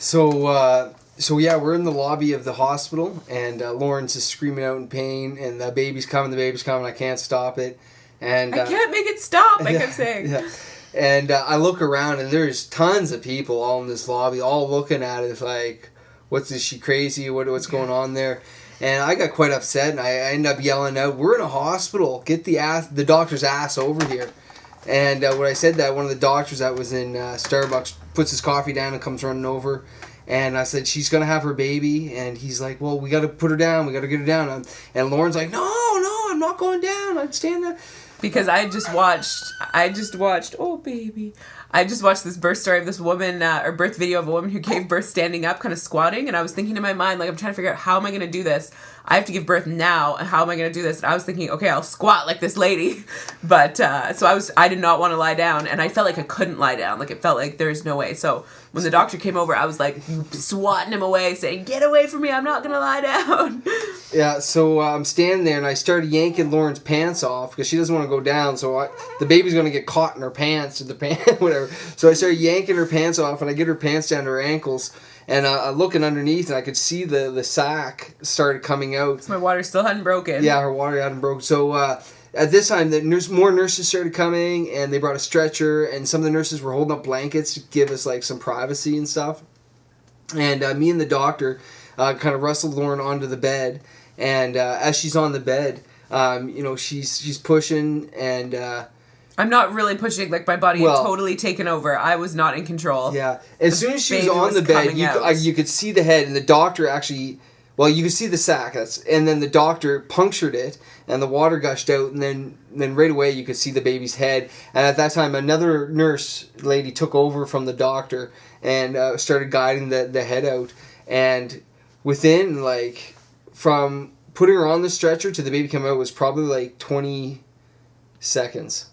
So yeah, we're in the lobby of the hospital, and Lawrence is screaming out in pain, and the baby's coming, I can't stop it. And I can't make it stop, I yeah, kept saying. Yeah. And I look around, and there's tons of people all in this lobby, all looking at it like, is she crazy? What's going on there? And I got quite upset, and I ended up yelling out, "We're in a hospital. Get the doctor's ass over here." And when I said that, one of the doctors that was in Starbucks puts his coffee down and comes running over. And I said, "She's going to have her baby." And he's like, "Well, we got to put her down. We got to get her down." And Lauren's like, "No, I'm not going down. I'm standing there." Because I just watched, oh baby. I just watched this birth story of this woman, or birth video of a woman who gave birth standing up, kind of squatting. And I was thinking in my mind, like, I'm trying to figure out, how am I going to do this? I have to give birth now, and how am I going to do this? And I was thinking, okay, I'll squat like this lady. But, so I did not want to lie down, and I felt like I couldn't lie down. Like, it felt like there's no way. So when the doctor came over, I was like swatting him away, saying, "Get away from me, I'm not going to lie down." Yeah, so I'm standing there, and I started yanking Lauren's pants off, because she doesn't want to go down, so the baby's going to get caught in her pants, or the pants, whatever. So I started yanking her pants off, and I get her pants down to her ankles, and I'm looking underneath, and I could see the sack started coming out. So my water still hadn't broken. Yeah, her water hadn't broken. So at this time, more nurses started coming, and they brought a stretcher, and some of the nurses were holding up blankets to give us like some privacy and stuff. And me and the doctor kind of wrestled Lauren onto the bed, and as she's on the bed, she's pushing, and I'm not really pushing, like, my body had totally taken over. I was not in control. Yeah. As soon as she was on the bed, you could see the head, and the doctor actually, you could see the sac, and then the doctor punctured it, and the water gushed out, and then right away you could see the baby's head. And at that time, another nurse lady took over from the doctor and started guiding the head out. And within, like, from putting her on the stretcher to the baby coming out was probably like 20 seconds.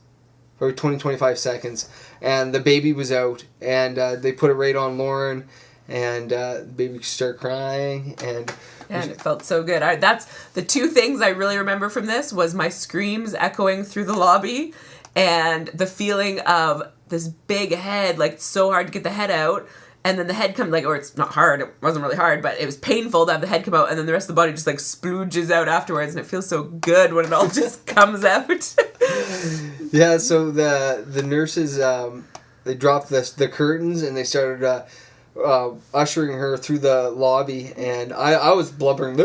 Or 25 seconds, and the baby was out, and they put it right on Lauren, and the baby started crying, and it felt so good. That's the two things I really remember from this was my screams echoing through the lobby, and the feeling of this big head, like, so hard to get the head out, and then the head comes, like, or it's not hard, it wasn't really hard, but it was painful to have the head come out, and then the rest of the body just, like, splooges out afterwards, and it feels so good when it all just comes out. Yeah, so the nurses, they dropped the curtains, and they started ushering her through the lobby, and I was blubbering,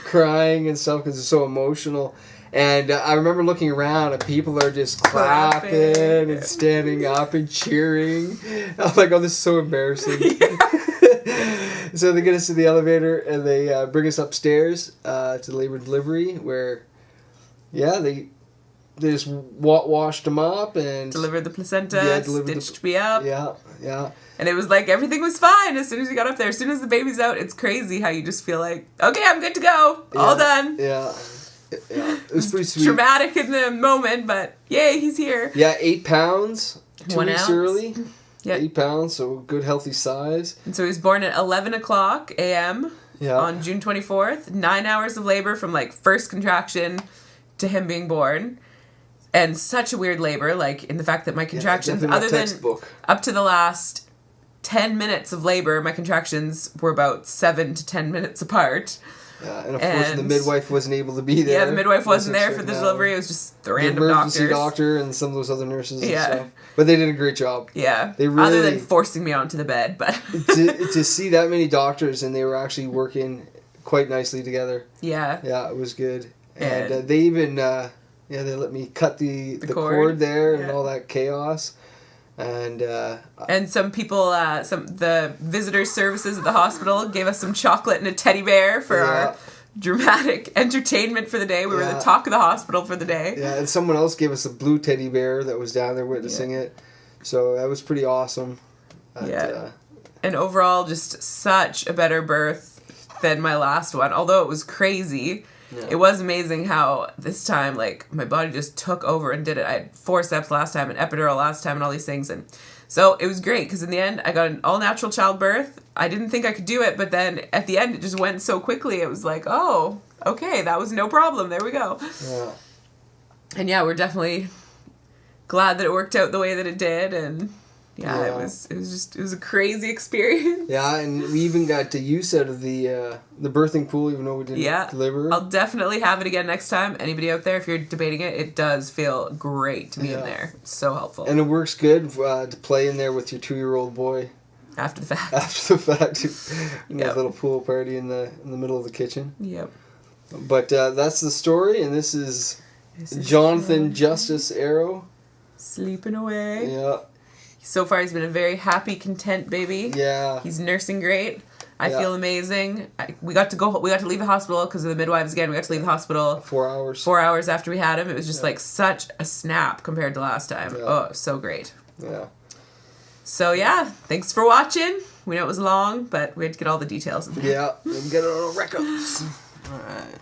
crying and stuff, because it's so emotional. And I remember looking around, and people are just clapping and standing up and cheering. I'm like, oh, this is so embarrassing. Yeah. So they get us to the elevator, and they bring us upstairs to the labor and delivery, where, they just washed them up and delivered the placenta, stitched me up. Yeah. And it was like everything was fine as soon as we got up there. As soon as the baby's out, it's crazy how you just feel like, okay, I'm good to go. All done. Yeah. It was pretty sweet. Traumatic in the moment, but yay, he's here. Yeah, 8 pounds. 2 1 weeks ounce. early. Yeah. 8 pounds, so good healthy size. And so he was born at 11 o'clock a.m. On June 24th. 9 hours of labor from, like, first contraction to him being born. And such a weird labor, like, in the fact that my contractions, other than up to the last 10 minutes of labor, my contractions were about 7 to 10 minutes apart. Yeah, and unfortunately the midwife wasn't able to be there. Yeah, the midwife wasn't there for the delivery. It was just the random emergency doctor and some of those other nurses and Yeah. stuff. But they did a great job. Yeah. They really, other than forcing me onto the bed, but to see that many doctors, and they were actually working quite nicely together. Yeah. Yeah, it was good. And they even they let me cut the cord there and all that chaos. And some people, the visitor services at the hospital gave us some chocolate and a teddy bear for our dramatic entertainment for the day. We were the talk of the hospital for the day. Yeah, and someone else gave us a blue teddy bear that was down there witnessing it. So that was pretty awesome. And overall, just such a better birth than my last one. Although it was crazy. Yeah. It was amazing how this time, like, my body just took over and did it. I had forceps last time and epidural last time and all these things. And so it was great because in the end, I got an all-natural childbirth. I didn't think I could do it, but then at the end, it just went so quickly. It was like, oh, okay, that was no problem. There we go. Yeah. And we're definitely glad that it worked out the way that it did. And Yeah, it was a crazy experience. Yeah, and we even got the use out of the birthing pool, even though we didn't deliver. I'll definitely have it again next time. Anybody out there, if you're debating it, it does feel great to be in there. It's so helpful. And it works good to play in there with your 2-year-old boy. After the fact. After the fact. A little pool party in the middle of the kitchen. Yep. But that's the story, and this is Jonathan Justice Arrow. Sleeping away. Yeah. So far, he's been a very happy, content baby. Yeah. He's nursing great. I feel amazing. We got to leave the hospital because of the midwives again. We got to leave the hospital 4 hours. 4 hours after we had him. It was just like such a snap compared to last time. Yeah. Oh, so great. Yeah. So yeah, thanks for watching. We know it was long, but we had to get all the details in there. Yeah, we get it on records. All right.